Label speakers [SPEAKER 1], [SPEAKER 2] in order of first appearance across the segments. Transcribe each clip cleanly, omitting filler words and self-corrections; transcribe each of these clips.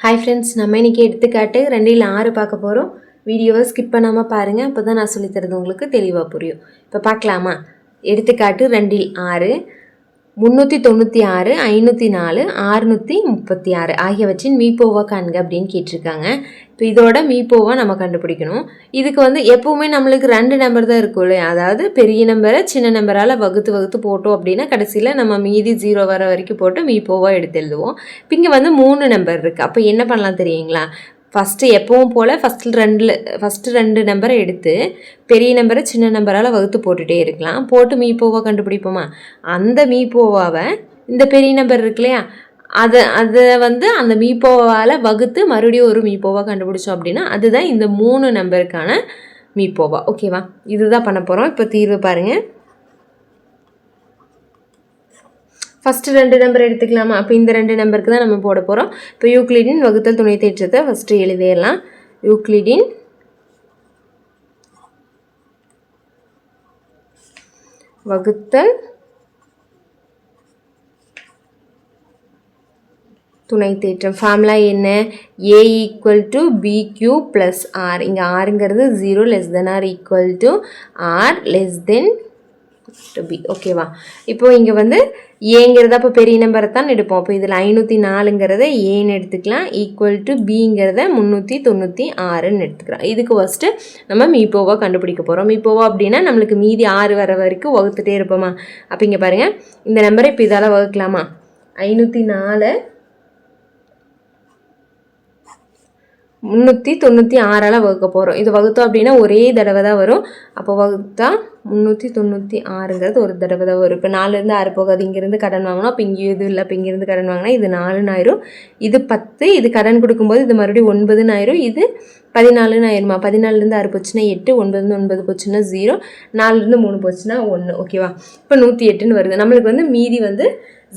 [SPEAKER 1] Hi friends, நம்ம இன்றைக்கி எடுத்துக்காட்டு 2/6 பார்க்க போகிறோம். வீடியோவை ஸ்கிப் பண்ணாமல் பாருங்கள், அப்போ தான் நான் சொல்லித்தரது உங்களுக்கு தெளிவாக புரியும். இப்போ பார்க்கலாமா? எடுத்துக்காட்டு 2/6 396, 504, 636 ஆகியவற்றின் மீப்போவா காண்க அப்படின்னு கேட்டிருக்காங்க. இப்போ இதோட மீப்போவா நம்ம கண்டுபிடிக்கணும். இதுக்கு எப்போவுமே நம்மளுக்கு 2 நம்பர் தான் இருக்கும் இல்லையா? அதாவது பெரிய நம்பரை சின்ன நம்பரால் வகுத்து போட்டோம் அப்படின்னா கடைசியில் நம்ம மீதி 0 வர வரைக்கும் போட்டு மீப்போவா எடுத்து எழுதுவோம். இப்போ இங்கே 3 நம்பர் இருக்குது. அப்போ என்ன பண்ணலாம் தெரியுங்களா? ஃபஸ்ட்டு எப்பவும் போல் ஃபஸ்ட்டு ரெண்டு நம்பரை எடுத்து பெரிய நம்பரை சின்ன நம்பரால் வகுத்து போட்டுகிட்டே இருக்கலாம். போட்டு மீப்போவா கண்டுபிடிப்போமா? அந்த மீப்போவாவை இந்த பெரிய நம்பர் இருக்கு இல்லையா, அதை அந்த மீப்போவால் வகுத்து மறுபடியும் ஒரு மீப்போவா கண்டுபிடிச்சோம் அப்படின்னா அதுதான் இந்த 3 நம்பருக்கான மீப்போவா. ஓகேவா? இதுதான் பண்ண போகிறோம். இப்போ தீர்வு பாருங்கள். ஃபஸ்ட்டு 2 நம்பர் எடுத்துக்கலாமா? அப்போ இந்த 2 நம்பருக்கு தான் நம்ம போட போகிறோம். இப்போ யூக்ளிடின் வகுத்தல் துணை தேற்றத்தை ஃபஸ்ட்டு எழுதிடலாம். யூக்ளிடின் வகுத்தல் துணை தேற்றம். ஃபார்முலா என்ன? A = BQ + R. இங்கே ஆறுங்கிறது 0 <= R B. ஓகேவா? இப்போ இங்கே ஏங்கிறத அப்போ பெரிய நம்பரை தான் எடுப்போம். அப்போ இதில் 504ங்கிறத ஏன்னு எடுத்துக்கலாம். Bங்கிறத 396ன்னு எடுத்துக்கலாம். இதுக்கு ஃபஸ்ட்டு நம்ம மீப்போவா கண்டுபிடிக்க போகிறோம். மீப்போவா அப்படின்னா நம்மளுக்கு மீதி 6 வர வரைக்கும் வகுத்துட்டே இருப்போமா? அப்போ இங்கே பாருங்கள், இந்த நம்பரை இப்போ இதால் வகுக்கலாமா? 504 396ஆல் வகுக்க போகிறோம். இது வகுத்தோம் அப்படின்னா ஒரே தடவை தான் வரும். அப்போ வகுத்தா 396ங்கிறது ஒரு தடவை தான் வரும். இப்போ 4லேருந்து 6 போகாது. இங்கேருந்து கடன் வாங்கணும். அப்போ இங்கேயும் இது இல்லை. இப்போ இங்கேருந்து கடன் வாங்கினா இது 4ன்னு ஆயிரும். இது 10. இது கடன் கொடுக்கும்போது இது மறுபடியும் 9ன்னு ஆயிரும். இது 14ன்னு ஆயிருமா? 14லேருந்து 6 போச்சுன்னா 8, 9லேருந்து 9 போச்சுன்னா 0, 4லேருந்து 3 போச்சுன்னா 1. ஓகேவா? இப்போ 108ன்னு வருது. நம்மளுக்கு மீதி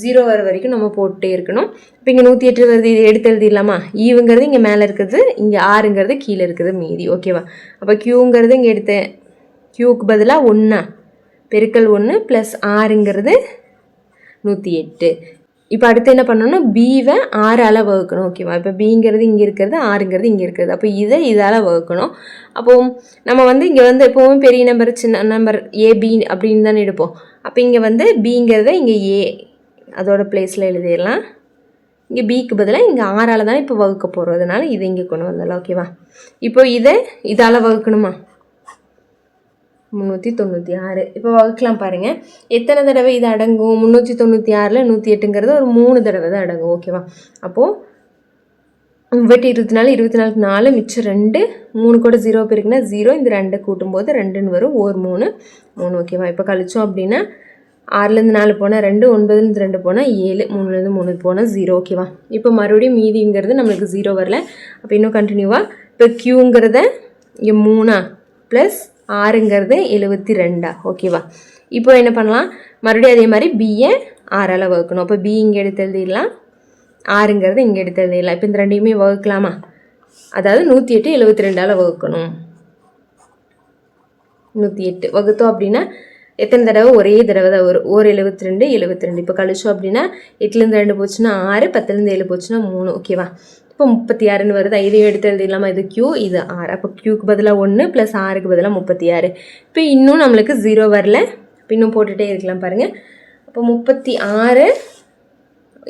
[SPEAKER 1] 0 வர வரைக்கும் நம்ம போட்டே இருக்கணும். இப்போ இங்கே 108 வருது. இது எடுத்து எழுதிடலாமா? ஈவுங்கிறது இங்கே மேலே இருக்குது, இங்கே ஆறுங்கிறது கீழே இருக்குது மீதி. ஓகேவா? அப்போ க்யூங்கிறது இங்கே எடுத்தேன். க்யூக்கு பதிலாக 1 பெருக்கல் 1 + ஆறுங்கிறது 108. இப்போ அடுத்து என்ன பண்ணணும்னா பிவை 6ஆல் வகுக்கணும். ஓகேவா? இப்போ பிங்கிறது இங்கே இருக்கிறது, ஆறுங்கிறது இங்கே இருக்கிறது. அப்போ இதால் வகுக்கணும். அப்போது நம்ம இங்கே எப்போவுமே பெரிய நம்பர் சின்ன நம்பர் AB அப்படின்னு தானே எடுப்போம். அப்போ இங்கே பிங்கிறத இங்கே A அதோட பிளேஸில் எழுதிடலாம். இங்கே பிக்கு பதிலாக இங்கே 6ஆல் தானே இப்போ வகுக்க போகிறோம். அதனால் இதை இங்கே கொண்டு வந்துடலாம். ஓகேவா? இப்போ இதால் வகுக்கணுமா? 396. இப்போ வகுக்கலாம் பாருங்கள். எத்தனை தடவை இது அடங்கும்? 396ல் 108ங்கிறது ஒரு 3 தடவை தான் அடங்கும். ஓகேவா? அப்போது 24 24 4 மிச்சம் 2, 3 கூட 0 பெருக்குன்னா 0. இந்த 2 கூட்டும்போது 2ன்னு வரும். 3 3. ஓகேவா? இப்போ கழிச்சோம் அப்படின்னா 6லேருந்து 4 போனால் 2, 9லேருந்து 2 போனால் 7, 3லேருந்து 3 போனால் 0. ஓகேவா? இப்போ மறுபடியும் மீதிங்கிறது நம்மளுக்கு 0 வரல. அப்போ இன்னும் கண்டினியூவாக இப்போ க்யூங்கிறத இங்கே 3 + ஆறுங்கிறது 72. ஓகேவா? இப்போ என்ன பண்ணலாம்? மறுபடியும் அதே மாதிரி பியை 6ஆல் வகுக்கணும். அப்போ பி இங்கே எடுத்து எழுதிடலாம், ஆறுங்கிறது இங்கே எடுத்து எழுதிடலாம். இப்போ இந்த ரெண்டையுமே வகுக்கலாமா? அதாவது 108 72ஆல் வகுக்கணும். 108 வகுத்தோம் அப்படின்னா எத்தனை தடவை? ஒரே தடவை தான் வரும். 72 72. இப்போ கழிச்சோம் அப்படின்னா 8லேருந்து 2 போச்சுன்னா 6, 10லேருந்து 7 போச்சுன்னா 3. ஓகேவா? இப்போ 36ன்னு வருது. இதையும் எடுத்து எழுதிடலாமா? இது க்யூ, இது ஆர். அப்போ க்யூக்கு பதிலாக 1 + ஆறுக்கு பதிலாக 36. இப்போ இன்னும் நம்மளுக்கு 0 வரல. இப்போ இன்னும் போட்டுகிட்டே இருக்கலாம் பாருங்கள். அப்போ 36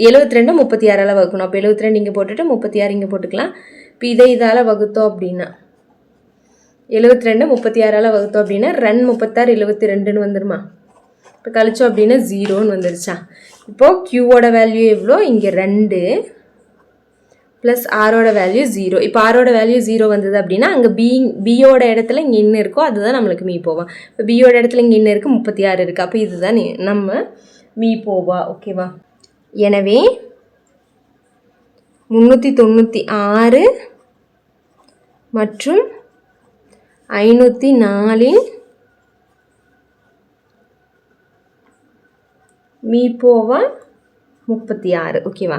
[SPEAKER 1] 72 36ஆல் வகுக்கணும். அப்போ 72 இங்கே போட்டுட்டு 36 இங்கே போட்டுக்கலாம். இப்போ இதால் வகுத்தோம் அப்படின்னா 72 36ஆல் வகுத்தோம் அப்படின்னா 2 36 72ன்னு வந்துடுமா? இப்போ கழிச்சோம் அப்படின்னா 0ன்னு வந்துருச்சா? இப்போது க்யூவோட வேல்யூ எவ்வளோ? இங்கே 2 + ஆரோட வேல்யூ 0. இப்போ ஆரோட வேல்யூ 0 வந்தது அப்படின்னா அங்கே பியோட இடத்துல இங்கே என்ன இருக்கோ அதுதான் நம்மளுக்கு மீப்போவா. இப்போ பியோட இடத்துல இங்கே என்ன இருக்குது? 36 இருக்குது. அப்போ இதுதான் நம்ம மீப்போவா. ஓகேவா? எனவே 396 மற்றும் 504 மீப்போவா 36. ஓகேவா?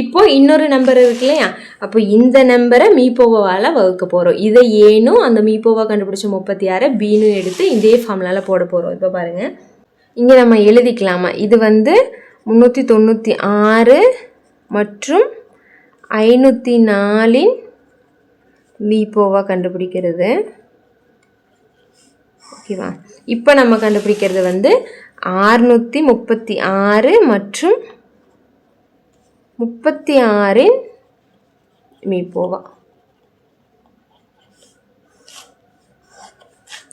[SPEAKER 1] இப்போ இன்னொரு நம்பர் இருக்கு இல்லையா? அப்போ இந்த நம்பரை மீப்போவால் வகுக்க போகிறோம். இதை ஏனும் அந்த மீப்போவா கண்டுபிடிச்ச 36 பீனும் எடுத்து இதே ஃபார்முலாவில் போட போகிறோம். இப்போ பாருங்கள், இங்கே நம்ம எழுதிக்கலாமா? இது 396 மற்றும் 504 மீப்போவா கண்டுபிடிக்கிறது. ஓகேவா? இப்போ நம்ம கண்டுபிடிக்கிறது வந்து 636 மற்றும் 36 மீப்போவா.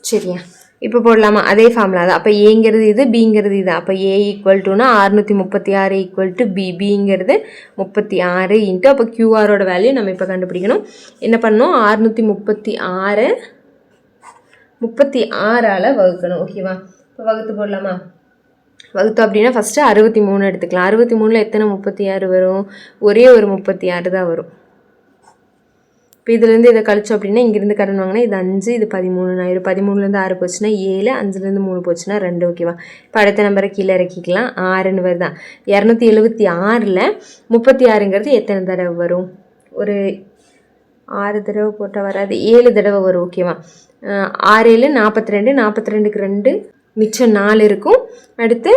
[SPEAKER 1] சரியா? இப்போ போடலாமா? அதே ஃபார்முலா தான். அப்போ ஏங்கிறது இது, பிங்கிறது இது. அப்போ ஏ ஈக்குவல் டுனா 636 ஈக்குவல் டு பி, பிங்கிறது 36 இன்ட்டு அப்போ கியூஆரோட வேல்யூ நம்ம இப்போ கண்டுபிடிக்கணும். என்ன பண்ணணும்? 636 36ஆல் வகுக்கணும். ஓகேவா? இப்போ வகுத்து போடலாமா? வகுத்தோம் அப்படின்னா ஃபஸ்ட்டு 63 எடுத்துக்கலாம். 63ல் எத்தனை 36 வரும்? ஒரே ஒரு 36 தான் வரும். இப்போ இதுலேருந்து இதை கழிச்சோம் அப்படின்னா இங்கேருந்து கடன் வாங்கினா இது 5, இது 13 ஆயிரும். 13லேருந்து 6 போச்சுன்னா 7, 5லேருந்து 3 போச்சுன்னா 2. ஓகேவா? இப்போ அடுத்த நம்பரை கீழே இறக்கிக்கலாம். 6ன்னு வருதான். 276ல் 36ங்கிறது எத்தனை தடவை வரும்? ஒரு 6 தடவை போட்டால் வராது, 7 தடவை வரும். ஓகேவா? 6 7 42, 42க்கு 2 மிச்சம் 4 இருக்கும். அடுத்து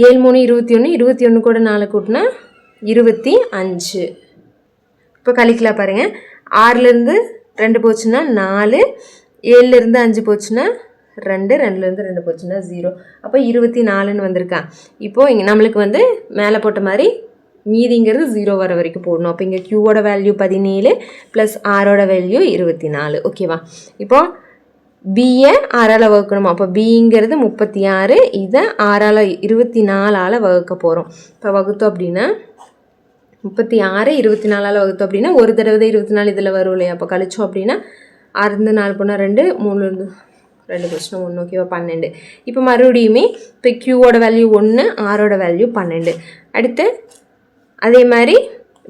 [SPEAKER 1] 7 3 21, 21 கூட 4 கூட்டினா 25. இப்போ கழிக்கலாம் பாருங்கள். 6லேருந்து 2 போச்சுன்னா 4, 7லேருந்து 5 போச்சுன்னா 2, 2லேருந்து 2 போச்சுன்னா 0. அப்போ 24ன்னு வந்திருக்கா. இப்போது இங்கே நம்மளுக்கு வந்து மேலே போட்ட மாதிரி மீதிங்கிறது 0 வர வரைக்கும் போடணும். அப்போ இங்கே க்யூவோட வேல்யூ 17 ப்ளஸ் ஆரோட வேல்யூ 24. ஓகேவா? இப்போ பியை 6ஆல் வகுக்கணுமா? அப்போ பிங்கிறது 36, இதை 6ஆல் 24ஆல் வகுக்க போகிறோம். இப்போ வகுத்தோம் அப்படின்னா 36 24ஆல் வகுத்தோம் அப்படின்னா ஒரு தடவை தான் 24 இதில் வரும் இல்லையா? அப்போ கழிச்சோம் அப்படின்னா 6லேருந்து 4 போனால் 2, 3லேருந்து 2 போச்சுன்னா 1. ஓகேவா? 12. இப்போ மறுபடியுமே இப்போ க்யூவோட வேல்யூ 1, ஆரோட வேல்யூ 12. அடுத்து அதே மாதிரி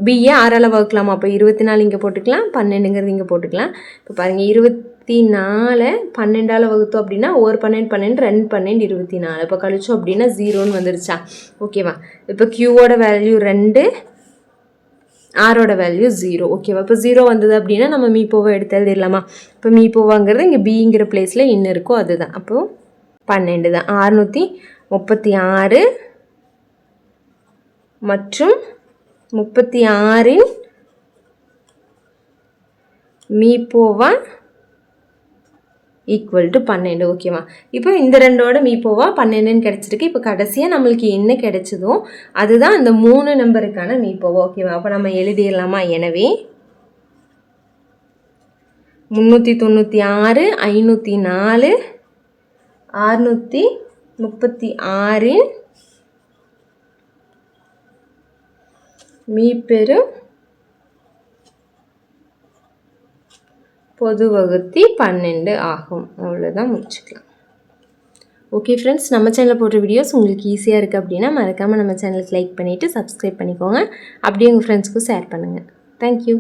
[SPEAKER 1] பிஏ 6ஆல் வகுக்கலாமா? அப்போ 24 இங்கே போட்டுக்கலாம், 12ங்கிறது இங்கே போட்டுக்கலாம். இப்போ பாருங்கள், 24 12ஆல் வகுத்தோம் அப்படின்னா ஒரு 12 12, 2 12 24. இப்போ கழிச்சோம் அப்படின்னா 0ன்னு வந்துருச்சா? ஓகேவா? இப்போ க்யூவோட வேல்யூ 2, ஆரோட வேல்யூ 0. ஓகேவா? இப்போ 0 வந்தது அப்படின்னா நம்ம மீப்போவை எடுத்து எழுதிடலாமா? இப்போ மீப்போவாங்கிறது இங்கே பிங்கிற பிளேஸில் இன்னும் இருக்கோ அதுதான். அப்போது 12 தான். 636 மற்றும் 36 மீப்போவா ஈக்குவல் டு 12. ஓகேவா? இப்போ இந்த ரெண்டோட மீப்போவா 12ன்னு கிடச்சிருக்கு. இப்போ கடைசியாக நம்மளுக்கு என்ன கிடைச்சதோ அதுதான் அந்த 3 நம்பருக்கான மீப்போவா. ஓகேவா? அப்போ நம்ம எழுதிடலாமா? எனவே 396 504 636 மீப்பெரும் பொது வகுத்தி 12 ஆகும். அவ்வளோதான், முடிச்சுக்கலாம். ஓகே ஃப்ரெண்ட்ஸ், நம்ம சேனலில் போடுற வீடியோஸ் உங்களுக்கு ஈஸியாக இருக்குது அப்படின்னா மறக்காமல் நம்ம சேனலுக்கு லைக் பண்ணிவிட்டு சப்ஸ்கிரைப் பண்ணிக்கோங்க. அப்படியே உங்கள் ஃப்ரெண்ட்ஸ்க்கும் ஷேர் பண்ணுங்கள். தேங்க்யூ.